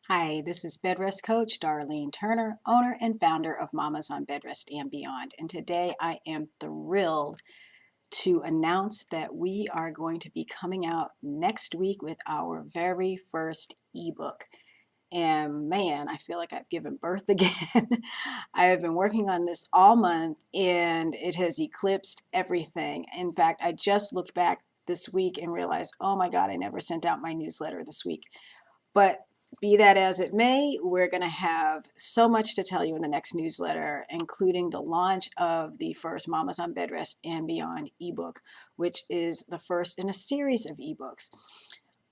Hi, this is Bedrest Coach Darline Turner, owner and founder of Mamas on Bedrest and Beyond. And today I am thrilled to announce that we are going to be coming out next week with our very first ebook. And man, I feel like I've given birth again. I have been working on this all month and it has eclipsed everything. In fact, I just looked back this week and realized, oh my God, I never sent out my newsletter this week. But be that as it may, we're going to have so much to tell you in the next newsletter, including the launch of the first Mamas on Bedrest and Beyond ebook, which is the first in a series of ebooks.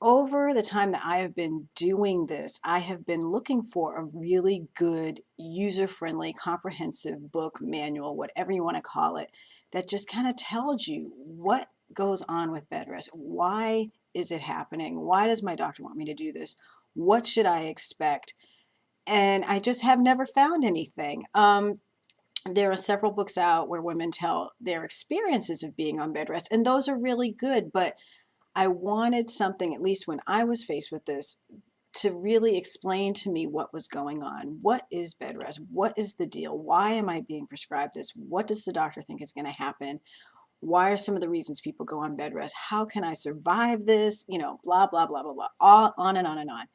Over the time that I have been doing this, I have been looking for a really good, user-friendly, comprehensive book, manual, whatever you want to call it, that just kind of tells you what goes on with bed rest. Why is it happening? Why does my doctor want me to do this? What should I expect? And I just have never found anything. There are several books out where women tell their experiences of being on bed rest, and those are really good, but I wanted something, at least when I was faced with this, to really explain to me what was going on. What is bed rest? What is the deal? Why am I being prescribed this? What does the doctor think is going to happen? Why are some of the reasons people go on bed rest? How can I survive this? Blah, blah, blah, blah, blah, all on and on and on.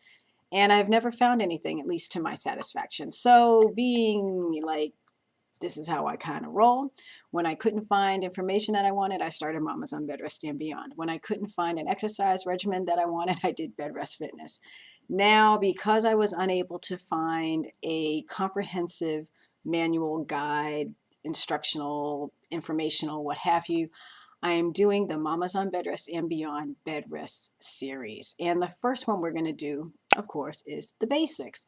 And I've never found anything, at least to my satisfaction. So being like, this is how I kind of roll. When I couldn't find information that I wanted, I started Mamas on Bedrest and Beyond. When I couldn't find an exercise regimen that I wanted, I did Bedrest Fitness. Now, because I was unable to find a comprehensive manual guide, instructional, informational, what have you, I am doing the Mamas on Bedrest and Beyond Bed Rest series. And the first one we're going to do, of course, is the basics.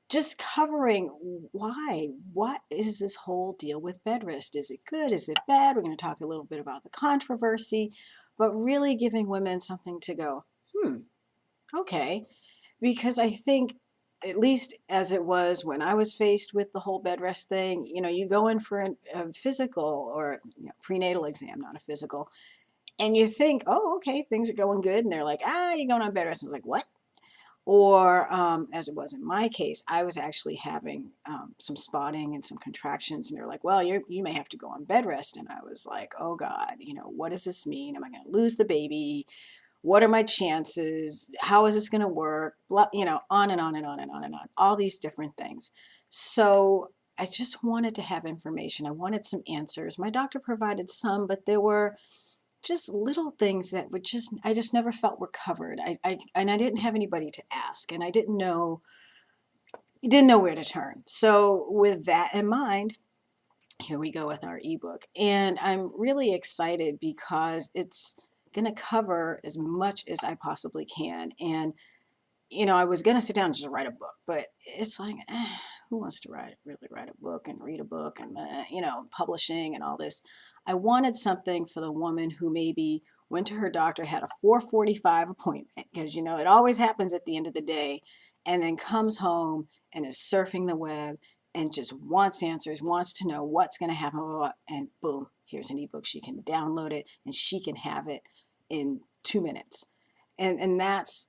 Just covering what is this whole deal with bed rest? Is it good? Is it bad? We're going to talk a little bit about the controversy, but really giving women something to go, okay. Because I think, at least as it was when I was faced with the whole bed rest thing, you go in for a physical or prenatal exam, not a physical, and you think, oh, okay, things are going good. And they're like, you're going on bed rest. And it's like, what? Or as it was in my case, I was actually having some spotting and some contractions, and they're like, well, you may have to go on bed rest. And I was like, oh God, what does this mean? Am I going to lose the baby? What are my chances? How is this going to work? Blah, on and on and on and on and on, all these different things. So I just wanted to have information. I wanted some answers. My doctor provided some, but there were just little things that were I just never felt were covered. And I didn't have anybody to ask, and I didn't know where to turn. So with that in mind, here we go with our ebook. And I'm really excited because it's going to cover as much as I possibly can. And I was going to sit down and just write a book, but it's like, who wants to really write a book and read a book and, publishing and all this. I wanted something for the woman who maybe went to her doctor, had a 4:45 appointment, because, it always happens at the end of the day, and then comes home and is surfing the web and just wants answers, wants to know what's going to happen, blah, blah, blah, and boom, here's an ebook. She can download it and she can have it in 2 minutes. And that's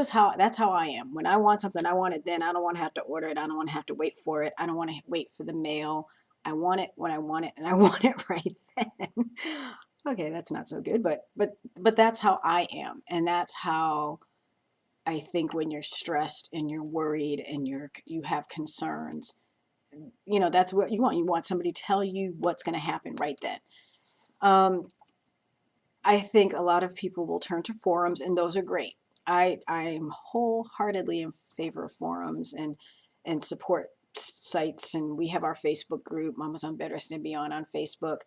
how I am. When I want something, I want it then. I don't want to have to order it. I don't want to have to wait for it. I don't want to wait for the mail. I want it when I want it, and I want it right then. Okay, that's not so good, but that's how I am, and that's how I think when you're stressed and you're worried and you have concerns, that's what you want. You want somebody to tell you what's going to happen right then. I think a lot of people will turn to forums, and those are great. I'm wholeheartedly in favor of forums and support sites, and we have our Facebook group, Mamas on Bedrest and Beyond, on Facebook,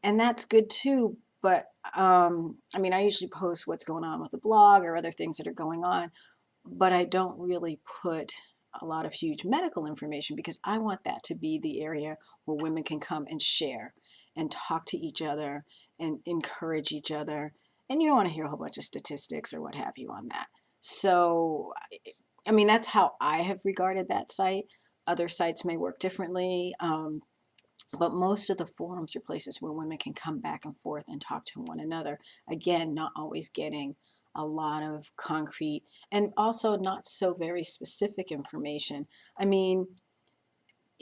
and that's good too. But I usually post what's going on with the blog or other things that are going on, but I don't really put a lot of huge medical information because I want that to be the area where women can come and share and talk to each other and encourage each other. And you don't want to hear a whole bunch of statistics or what have you on that. So, that's how I have regarded that site. Other sites may work differently, but most of the forums are places where women can come back and forth and talk to one another. Again, not always getting a lot of concrete and also not so very specific information. I mean,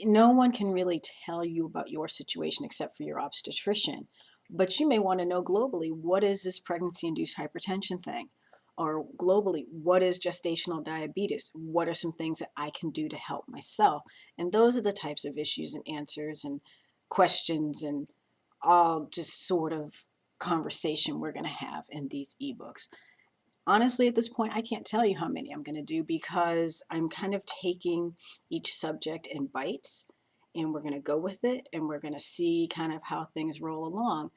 no one can really tell you about your situation except for your obstetrician. But you may want to know globally, what is this pregnancy-induced hypertension thing? Or globally, what is gestational diabetes? What are some things that I can do to help myself? And those are the types of issues and answers and questions and all just sort of conversation we're going to have in these ebooks. Honestly, at this point, I can't tell you how many I'm going to do because I'm kind of taking each subject in bites and we're going to go with it and we're going to see kind of how things roll along.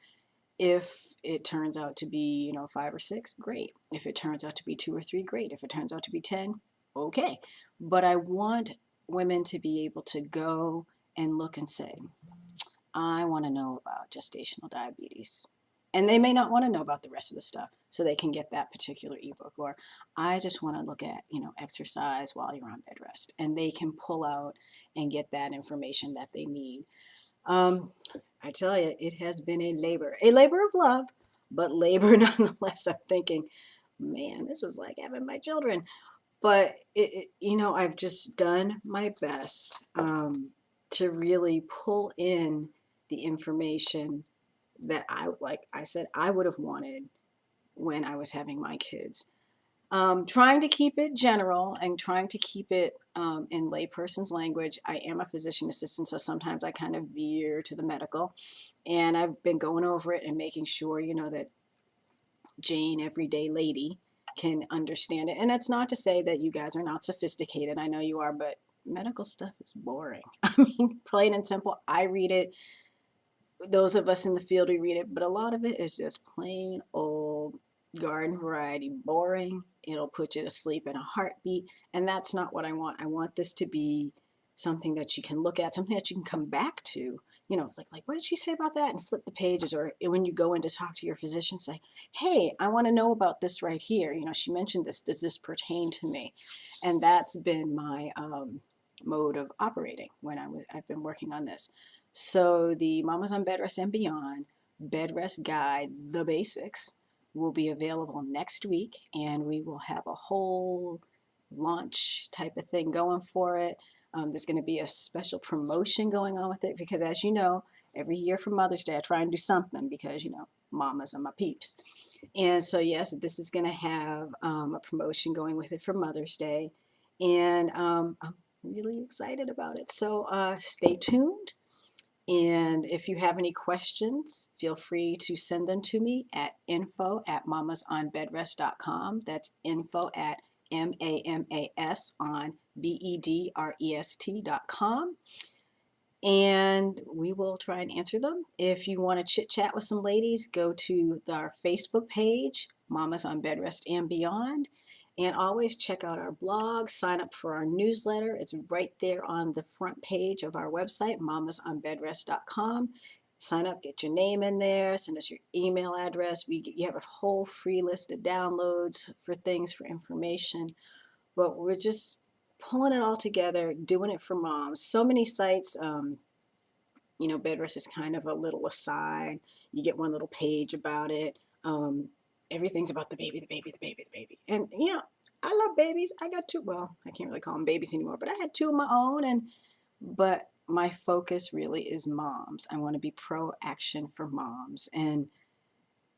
If it turns out to be, 5 or 6, great. If it turns out to be 2 or 3, great. If it turns out to be 10, okay. But I want women to be able to go and look and say, I want to know about gestational diabetes. And they may not want to know about the rest of the stuff, so they can get that particular ebook. Or I just want to look at, exercise while you're on bed rest. And they can pull out and get that information that they need. I tell you, it has been a labor of love, but labor nonetheless. I'm thinking, man, this was like having my children. But I've just done my best to really pull in the information that like I said, I would have wanted when I was having my kids. Trying to keep it general and trying to keep it in layperson's language. I am a physician assistant, so sometimes I kind of veer to the medical. And I've been going over it and making sure, that Jane, everyday lady, can understand it. And that's not to say that you guys are not sophisticated. I know you are, but medical stuff is boring. I mean, plain and simple. I read it. Those of us in the field, we read it, but a lot of it is just plain old garden variety boring. It'll put you to sleep in a heartbeat, and that's not what I want. I want this to be something that you can look at, something that you can come back to. Like what did she say about that? And flip the pages, or when you go in to talk to your physician, say, hey, I want to know about this right here. She mentioned this. Does this pertain to me? And that's been my mode of operating when I've been working on this. So the Mamas on Bedrest and Beyond Bedrest Guide, The Basics, will be available next week, and we will have a whole launch type of thing going for it. There's going to be a special promotion going on with it because, as you know, every year for Mother's Day, I try and do something because, mamas are my peeps. And so, yes, this is going to have a promotion going with it for Mother's Day. And I'm really excited about it. So stay tuned. And if you have any questions, feel free to send them to me at info@mamasonbedrest.com. That's info@MAMAS on BEDREST.com. And we will try and answer them. If you want to chit chat with some ladies, go to our Facebook page, Mamas on Bedrest and Beyond. And always check out our blog, sign up for our newsletter. It's right there on the front page of our website, mamasonbedrest.com. Sign up, get your name in there, send us your email address. You have a whole free list of downloads for things, for information. But we're just pulling it all together, doing it for moms. So many sites, Bedrest is kind of a little aside. You get one little page about it. Everything's about the baby, the baby, the baby, the baby. And, I love babies. I got 2. Well, I can't really call them babies anymore, but I had 2 of my own. But my focus really is moms. I want to be pro-action for moms. And,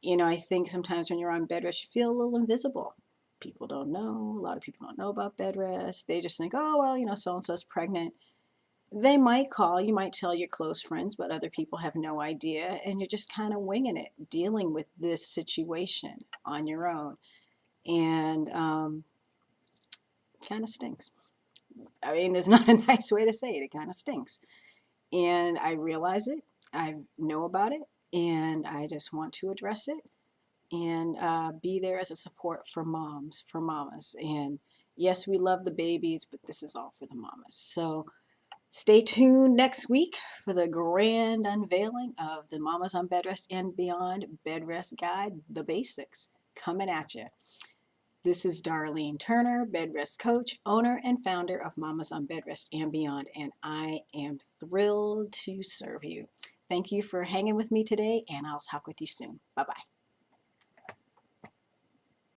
I think sometimes when you're on bed rest, you feel a little invisible. People don't know. A lot of people don't know about bed rest. They just think, oh, well, so-and-so's pregnant. They might call, you might tell your close friends, but other people have no idea, and you're just kind of winging it, dealing with this situation on your own, and kind of stinks. I mean, there's not a nice way to say it. It kind of stinks, and I realize it. I know about it, and I just want to address it and be there as a support for moms, for mamas. And yes, we love the babies, but this is all for the mamas. So stay tuned next week for the grand unveiling of the Mamas on Bedrest and Beyond Bedrest Guide, The Basics, coming at you. This is Darline Turner, Bedrest Coach, owner and founder of Mamas on Bedrest and Beyond, and I am thrilled to serve you. Thank you for hanging with me today, and I'll talk with you soon. Bye-bye.